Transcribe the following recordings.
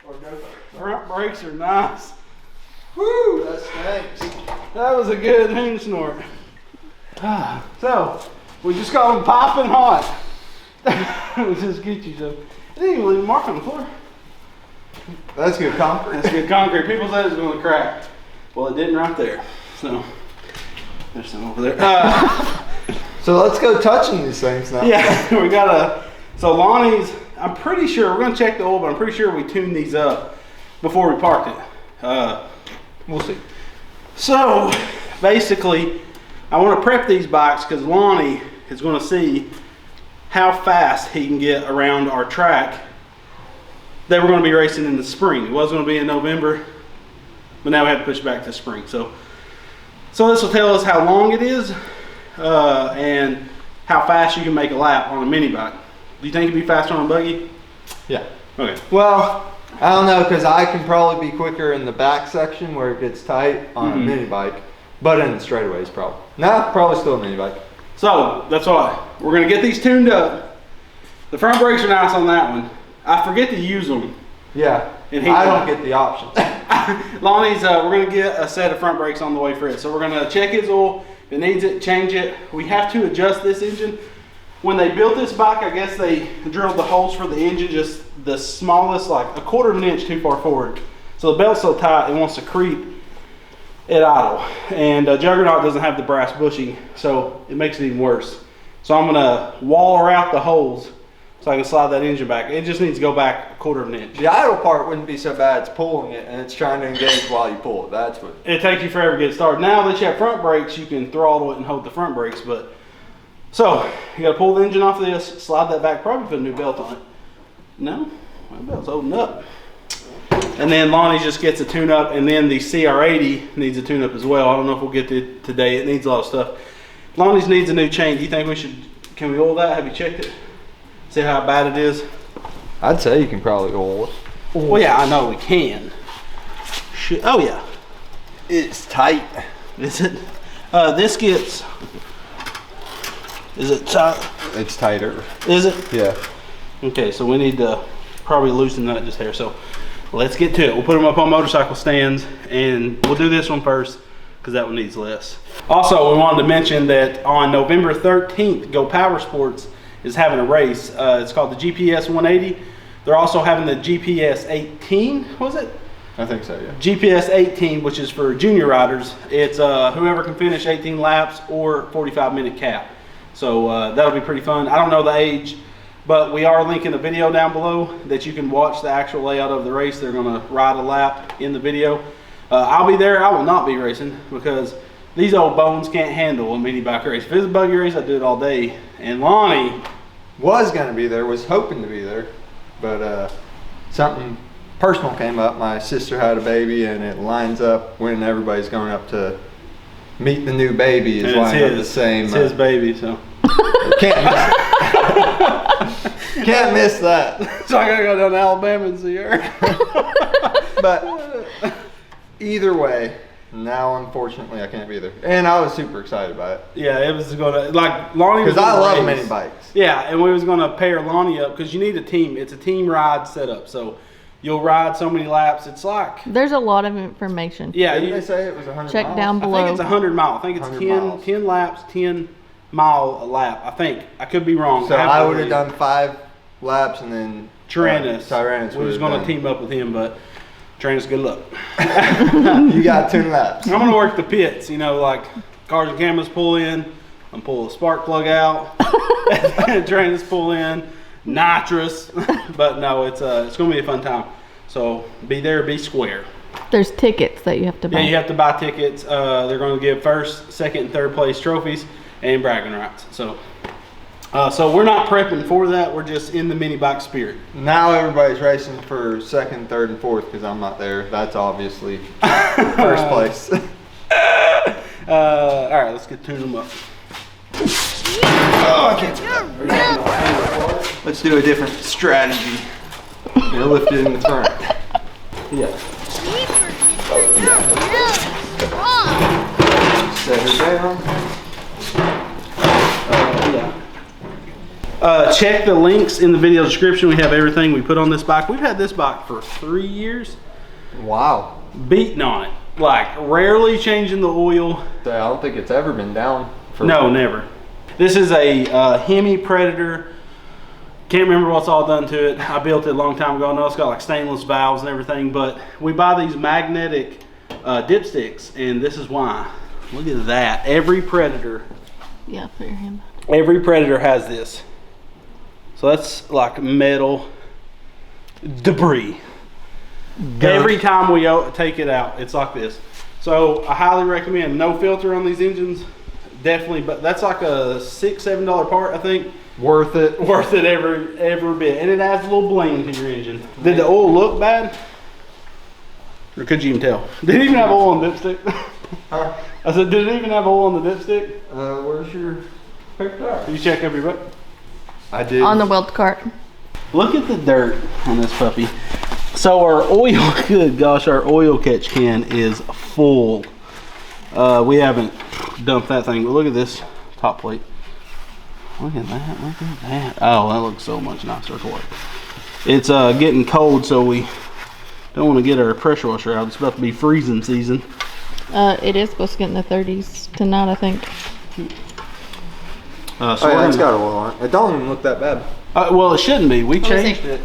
Or go front brakes are nice. Woo, that stinks. That was a good hoon snort. So, we just got them popping hot. We'll just get you some. It didn't even leave a mark on the floor. That's good concrete. That's good concrete. People said it was going to crack. Well, it didn't right there. So, there's some over there. So let's go touching these things now. Yeah, we got a. So Lonnie's. I'm pretty sure we're going to check the oil, but I'm pretty sure we tuned these up before we parked it. We'll see. So basically, I want to prep these bikes because Lonnie is going to see how fast he can get around our track that we're going to be racing in the spring. It was going to be in November, but now we have to push it back to spring. So this will tell us how long it is and how fast you can make a lap on a mini bike. Do you think it'd be faster on a buggy? Yeah. Okay. Well, I don't know, because I can probably be quicker in the back section where it gets tight on a mini bike, but in the straightaways probably. No, probably still a mini bike. So that's why we're gonna get these tuned up. The front brakes are nice on that one. I forget to use them. Yeah. And I don't get the option. Lonnie's, we're gonna get a set of front brakes on the way for it. So we're gonna check his oil. If it needs it, change it. We have to adjust this engine. When they built this bike, I guess they drilled the holes for the engine just the smallest, like a 1/4 of an inch too far forward. So the belt's so tight, it wants to creep at idle. And Juggernaut doesn't have the brass bushing, so it makes it even worse. So I'm gonna wall out the holes so I can slide that engine back. It just needs to go back 1/4 of an inch. The idle part wouldn't be so bad. It's pulling it and it's trying to engage while you pull it. That's what. It takes you forever to get started. Now that you have front brakes, you can throttle it and hold the front brakes, but so you gotta pull the engine off this, slide that back, probably put a new belt on it. No, my belt's holding up. And then Lonnie just gets a tune up, and then the CR80 needs a tune up as well. I don't know if we'll get it today. It needs a lot of stuff. Lonnie's needs a new chain. Do you think we should, can we oil that? Have you checked it? See how bad it is? I'd say you can probably oil it. Well, yeah, I know we can. Oh yeah. It's tight. Is it? This gets, is it tight? It's tighter. Is it? Yeah. Okay, so we need to probably loosen that just here. So let's get to it. We'll put them up on motorcycle stands, and we'll do this one first because that one needs less. Also, we wanted to mention that on November 13th, Go Power Sports is having a race. It's called the GPS 180. They're also having the GPS 18, was it? I think so, yeah. GPS 18, which is for junior riders. It's whoever can finish 18 laps or 45-minute cap. So that'll be pretty fun. I don't know the age, but we are linking a video down below that you can watch the actual layout of the race. They're gonna ride a lap in the video. I'll be there. I will not be racing because these old bones can't handle a mini bike race. If it's a buggy race, I'd do it all day. And Lonnie was gonna be there, was hoping to be there, but something personal came up. My sister had a baby, and it lines up when everybody's going up to meet the new baby. Is lined up the same. It's his baby, so can't miss it. Can't miss that. So I gotta go down to Alabama and see her. But either way, now unfortunately I can't be there, and I was super excited about it. Yeah, it was gonna, like, Lonnie was, because I love race. mini bikes. Yeah, and we was gonna pair Lonnie up because you need a team. It's a team ride setup, so you'll ride so many laps. It's like, there's a lot of information. yeah, Didn't they say it was 100 check miles? down I below. think it's 100 miles. I think it's 10 laps, 10 mile a lap. I think I could be wrong. So I would have done 5 laps, and then Tyrannus. We was gonna team up with him, but Tyrannus, good luck. You got 10 laps. I'm gonna work the pits, you know, like cars and cameras pull in, I'm pull a spark plug out, Tyrannus pull in, nitrous. But no, it's gonna be a fun time. So be there, be square. There's tickets that you have to buy. Yeah, you have to buy tickets. They're gonna give first, second, and third place trophies and bragging rights. So we're not prepping for that. We're just in the mini bike spirit. Now everybody's racing for 2nd, 3rd, and 4th because I'm not there. That's obviously first place. All right, let's get tuned them up. Oh, I can't. Let's do a different strategy. You're lifted in the front. Yeah. Set her down. Yeah. Check the links in the video description. We have everything we put on this bike. We've had this bike for 3 years. Wow. Beating on it. Like, rarely changing the oil. I don't think it's ever been down for... No, never. This is a Hemi Predator. Can't remember what's all done to it. I built it a long time ago. I know it's got like stainless valves and everything, but we buy these magnetic dipsticks, and this is why. Look at that. Every Predator. Yeah, put your hand back. Every Predator has this. So that's like metal debris. Every time we take it out, it's like this. So I highly recommend no filter on these engines. Definitely, but that's like a $6-7 part, I think. Worth it. Worth it every bit. And it adds a little bling to your engine. Did the oil look bad? Or could you even tell? Did it even have oil on the dipstick? Huh? I said, did it even have oil on the dipstick? Where's your picture? Did you check every butt? I did. On the weld cart. Look at the dirt on this puppy. So our oil, good gosh, our oil catch can is full. We haven't dumped that thing, but look at this top plate. Look at that, look at that. Oh, that looks so much nicer for it. It's getting cold, so we don't want to get our pressure washer out. It's about to be freezing season. It is supposed to get in the 30s tonight, I think. So yeah, it's got oil on it. It don't even look that bad. well, it shouldn't be. We changed it.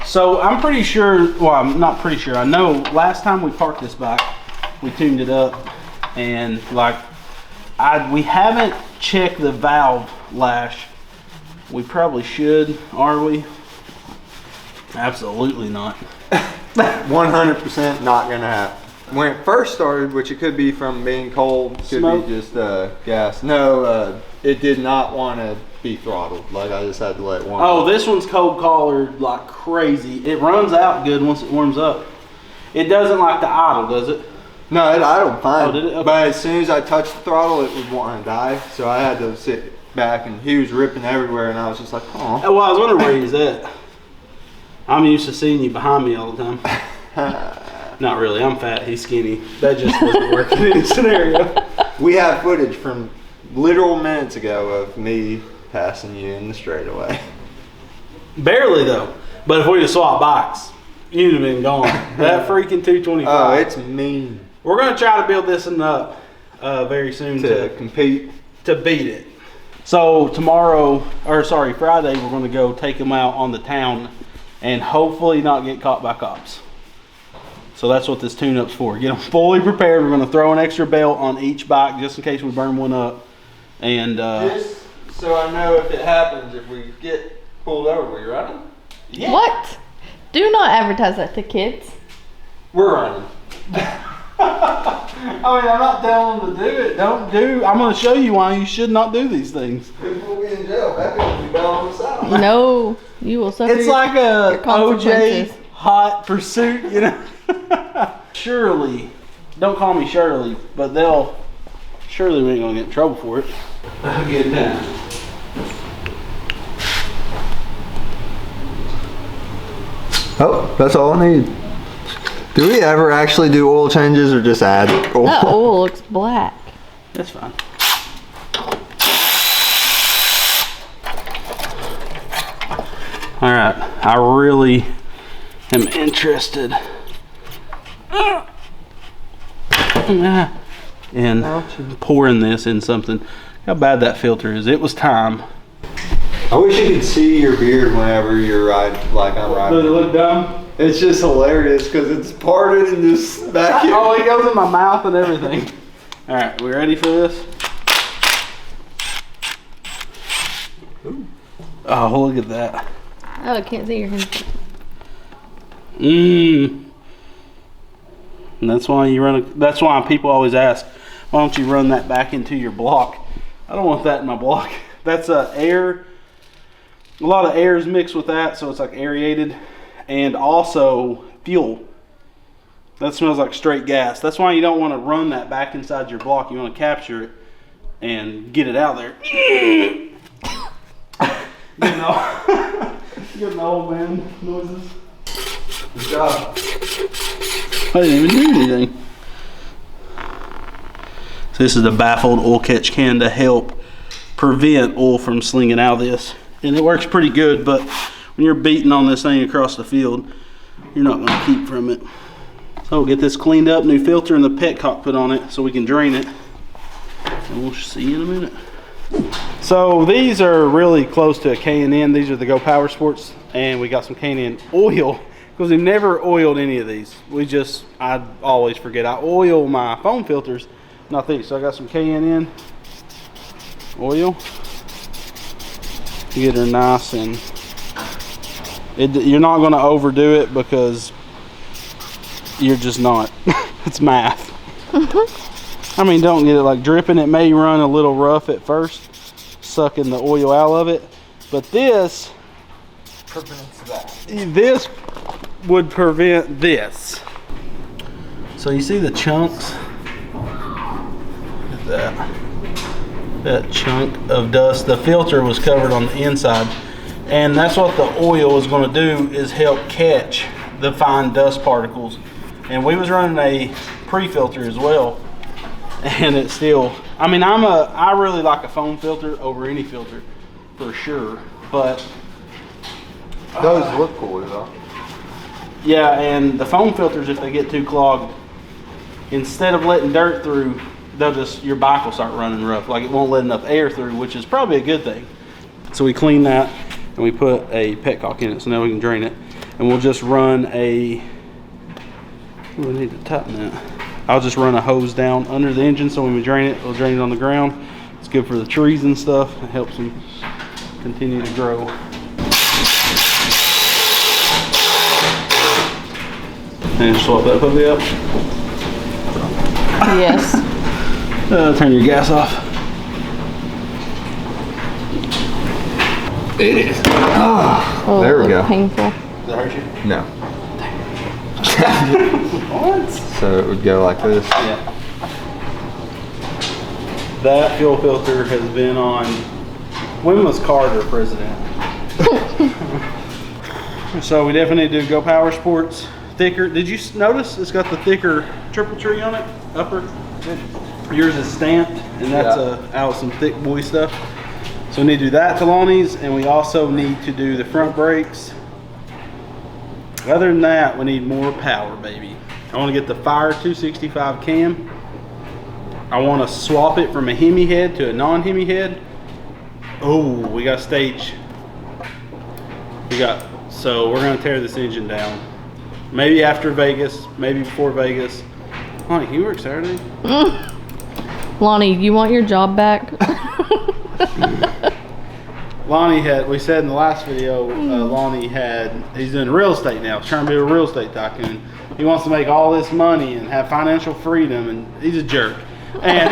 So I'm pretty sure, well, I'm not pretty sure. I know last time we parked this bike, we tuned it up, and like, we haven't checked the valve lash. We probably should, are we? Absolutely not. 100% not gonna happen. When it first started, which it could be from being cold, could Smoke. be just gas. No, it did not want to be throttled. Like, I just had to let it warm. Oh, this one's cold collared like crazy. It runs out good once it warms up. It doesn't like to idle, does it? No, it idled fine. Oh, did it? Okay. But as soon as I touched the throttle, it would want to die. So I had to sit back, and he was ripping everywhere, and I was just like, oh. Well, I was wondering where he's at. I'm used to seeing you behind me all the time. Not really. I'm fat. He's skinny. That just wasn't working in any scenario. We have footage from literal minutes ago of me passing you in the straightaway. Barely though. But if we just swap bikes, you'd have been gone. That freaking 225. Oh, it's mean. We're gonna try to build this one up very soon To compete. to beat it. So tomorrow, or sorry, Friday, we're gonna go take them out on the town and hopefully not get caught by cops. So that's what this tune-up's for. Get them fully prepared. We're gonna throw an extra belt on each bike just in case we burn one up. And Just so I know if it happens, if we get pulled over, we running? yeah. What? Do not advertise that to kids. We're running. I mean, I'm not telling them to do it. Don't do. I'm going to show you why you should not do these things. We'll be in jail. That will be down on the side. No, you will suffer. It's like a your consequences. OJ hot pursuit, you know. Shirley, don't call me Shirley, but surely we ain't gonna get in trouble for it. I'll get it down. Oh, that's all I need. Do we ever actually do oil changes or just add oil? That oil looks black. That's fine. All right, I really am interested in pouring this in something. How bad that filter is. It was time. I wish you could see your beard whenever you're riding, like I'm riding. Does it look dumb? It's just hilarious because it's parted and just back here. Oh, it goes in my mouth and everything. All right, we ready for this? Ooh. Oh, look at that. Oh, I can't see your hand. And that's why you run. That's why people always ask, why don't you run that back into your block? I don't want that in my block. That's air. A lot of air is mixed with that, so it's like aerated, and also fuel. That smells like straight gas. That's why you don't want to run that back inside your block. You want to capture it and get it out there. You know, getting old man noises. Good job. I didn't even do anything. So this is the baffled oil catch can to help prevent oil from slinging out of this. And it works pretty good, but when you're beating on this thing across the field, you're not gonna keep from it. So we'll get this cleaned up, new filter and the petcock put on it so we can drain it. And we'll see you in a minute. So these are really close to a K&N. These are the Go Power Sports, and we got some K&N oil because we've never oiled any of these. I always forget. I oil my foam filters, not these. So I got some K&N oil. Get her nice, and you're not going to overdo it because you're just not. It's math. I mean, don't get it like dripping. It may run a little rough at first, sucking the oil out of it, but this prevents that. This would prevent this. So you see the chunks? Look at that chunk of dust. The filter was covered on the inside, and that's what the oil is going to do, is help catch the fine dust particles. And we was running a pre-filter as well, and it still, I mean, I really like a foam filter over any filter for sure, but those look cool though. yeah, and the foam filters, if they get too clogged, instead of letting dirt through, your bike will start running rough. Like, it won't let enough air through, which is probably a good thing. So we clean that and we put a petcock in it, so now we can drain it. And we'll just run we need to tighten that. I'll just run a hose down under the engine, so when we drain it, it'll drain it on the ground. It's good for the trees and stuff. It helps them continue to grow. And swap that puppy up. Yes. Turn your gas off. It is. Oh, There we go. Painful. Does that hurt you? No. What? So it would go like this. Yeah. That fuel filter has been on. When was Carter president? So we definitely do Go Power Sports. Thicker. Did you notice it's got the thicker triple tree on it? Upper. Yours is stamped, and that's out some thick boy stuff. So we need to do that to Lonnie's, and we also need to do the front brakes. Other than that, we need more power, baby. I want to get the Fire 265 cam. I want to swap it from a Hemi head to a non-Hemi head. Oh, we got stage. So we're going to tear this engine down. Maybe after Vegas, maybe before Vegas. Lonnie, can you work Saturday? Lonnie, you want your job back? Lonnie we said in the last video, he's doing real estate now. He's trying to be a real estate tycoon. He wants to make all this money and have financial freedom, and he's a jerk. And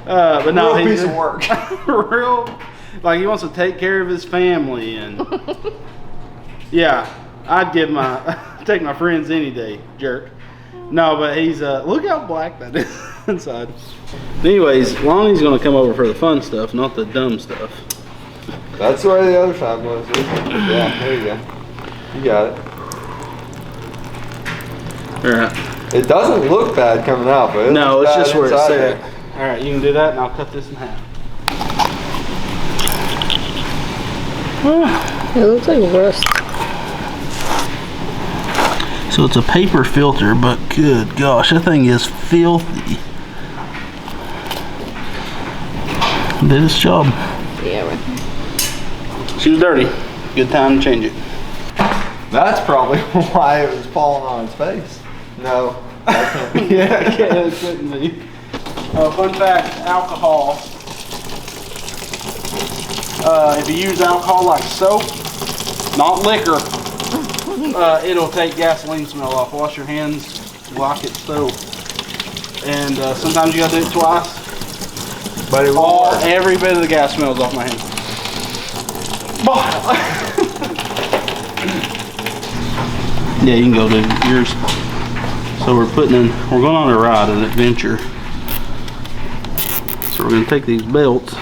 but no, real he's piece of work. Real, like, he wants to take care of his family, and yeah, I'd take my friends any day, jerk. No, but he's look how black that is inside. Anyways, Lonnie's gonna come over for the fun stuff, not the dumb stuff. That's where the other side was. Yeah, there you go. You got it. Alright. It doesn't look bad coming out, but No, it's just where it's inside set. there. Alright, you can do that, and I'll cut this in half. It looks like rust. So it's a paper filter, but good gosh, that thing is filthy. Did its job. Yeah, right. She was dirty. Good time to change it. That's probably why it was falling on its face. No, that can't be. Yeah, it couldn't be. Fun fact, alcohol. If you use alcohol like soap, not liquor, it'll take gasoline smell off. Wash your hands like it's soap. And sometimes you gotta do it twice. But it won't. Every bit of the gas smells off my hands. Yeah, you can go to yours. So we're going on a ride, an adventure. So we're gonna take these belts.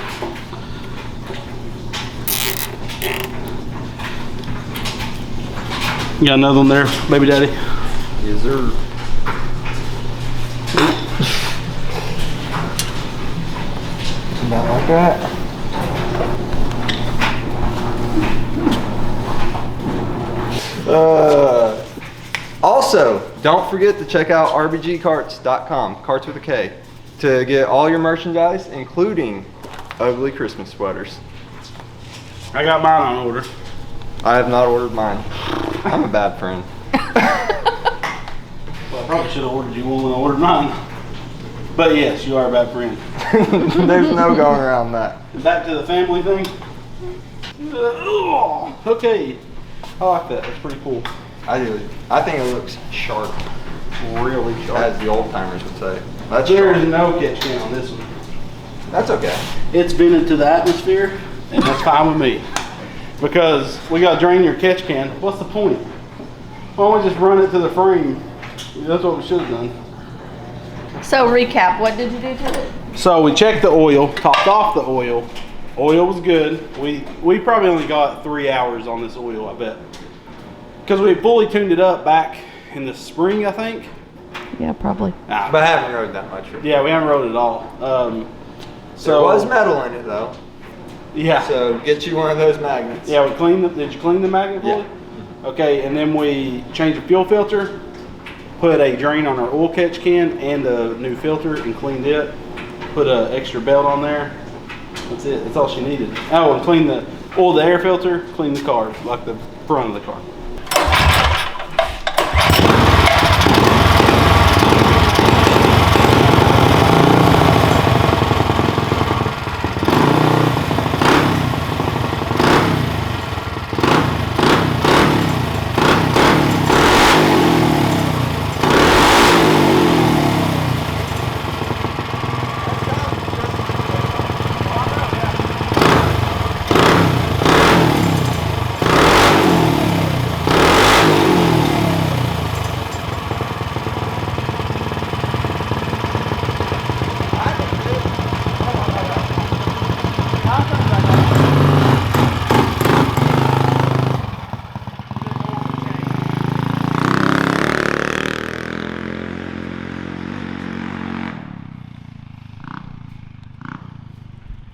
You got another one there, baby daddy? Yes, sir. Down like that. Also, don't forget to check out rbgcarts.com, carts with a K, to get all your merchandise, including ugly Christmas sweaters. I got mine on order. I have not ordered mine. I'm a bad friend. Well, I probably should have ordered you one when I ordered mine. But yes, you are a bad friend. There's no going around that. Back to the family thing. Okay. I like that. That's pretty cool. I do. I think it looks sharp, Really sharp. as the old timers would say. That's There is sharp. no catch can on this one. That's okay. It's been into the atmosphere, and that's fine with me. Because we got to drain your catch can. What's the point? Why don't we just run it to the frame? That's what we should have done. So recap, what did you do to it? So we checked the oil, topped off the oil. Oil was good. We probably only got 3 hours on this oil, I bet. Because we fully tuned it up back in the spring, I think. Yeah, probably. Nah, But I haven't rode that much. yeah, we haven't rode it all. So There was metal in it though. Yeah. So get you one of those magnets. Yeah, we cleaned the, did you clean the magnet fully? Yeah. Okay, and then we changed the fuel filter, put a drain on our oil catch can and a new filter and cleaned it. Put an extra belt on there. That's it, that's all she needed. Oh, and clean the air filter, clean the car, like the front of the car.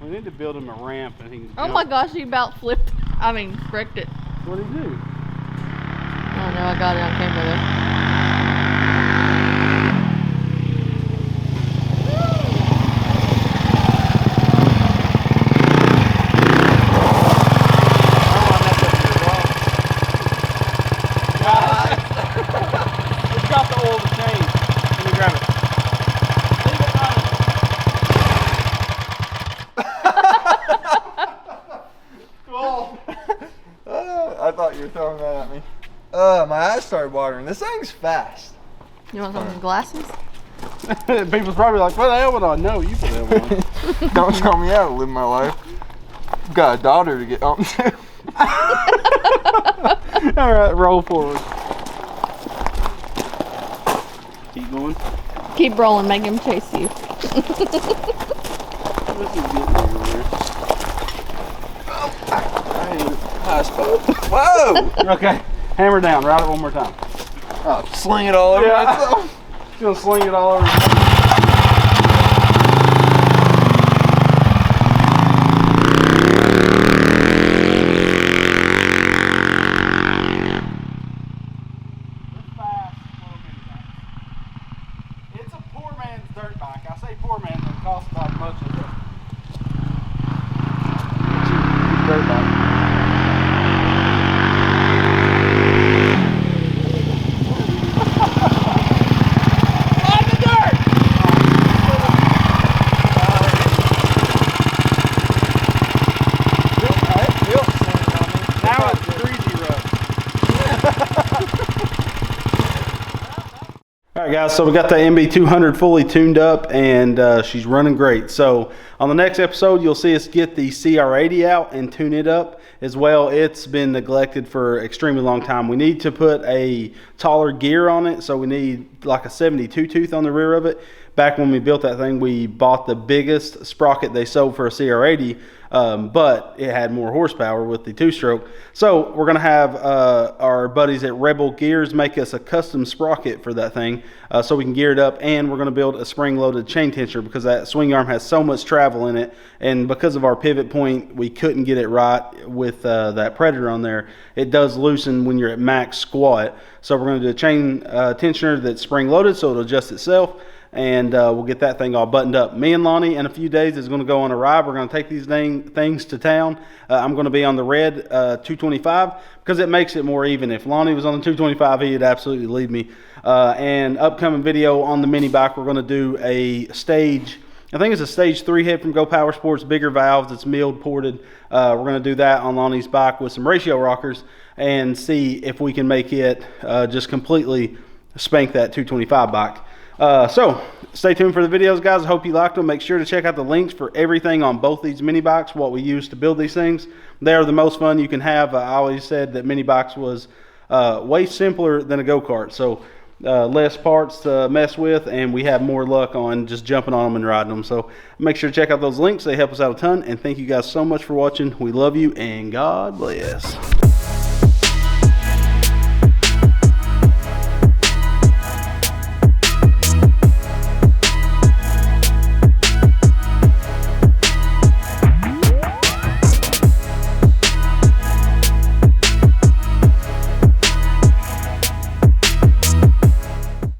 We need to build him a ramp and he can Oh my gosh, he about flipped. I mean, wrecked it. What did he do? Oh no, I got it on camera though. It's got the oil to change. Let me grab it. Leave it running. Cool. I thought you were throwing that at me. My eyes started watering. This thing's fast. You want some glasses? People's probably like, put a helmet on. No, you put a helmet on. Don't tell me how to live my life. I've got a daughter to get home to. All right, roll forward. Keep going. Keep rolling, make him chase you. This is getting everywhere. High spot. Whoa! Okay, hammer down. Ride it one more time. Oh, sling it all over myself. She's gonna sling it all over. It's a poor man's dirt bike. I say poor man, but it costs about as much as a cheap dirt bike. Now it's greasy rough. All right, guys, so we got the MB200 fully tuned up and she's running great. So on the next episode, you'll see us get the CR80 out and tune it up as well. It's been neglected for an extremely long time. We need to put a taller gear on it, so we need like a 72 tooth on the rear of it. back when we built that thing, we bought the biggest sprocket they sold for a CR80, but it had more horsepower with the 2-stroke. So we're going to have our buddies at Rebel Gears make us a custom sprocket for that thing, so we can gear it up, and we're going to build a spring-loaded chain tensioner because that swing arm has so much travel in it, and because of our pivot point, we couldn't get it right with that Predator on there. It does loosen when you're at max squat. So we're going to do a chain tensioner that's spring-loaded, so it'll adjust itself, and we'll get that thing all buttoned up. Me and Lonnie in a few days is going to go on a ride. We're going to take these things to town. I'm going to be on the red 225 because it makes it more even. If Lonnie was on the 225, he'd absolutely lead me. And upcoming video on the mini bike, we're going to do a stage, I think it's a stage 3 head from Go Power Sports, bigger valves, it's milled, ported. We're going to do that on Lonnie's bike with some ratio rockers and see if we can make it just completely spank that 225 bike. So stay tuned for the videos, guys. I hope you liked them. Make sure to check out the links for everything on both these mini bikes, what we use to build these things. They are the most fun you can have. I always said that mini bikes was way simpler than a go-kart. So less parts to mess with, and we have more luck on just jumping on them and riding them. So make sure to check out those links. They help us out a ton, and thank you guys so much for watching. We love you, and God bless.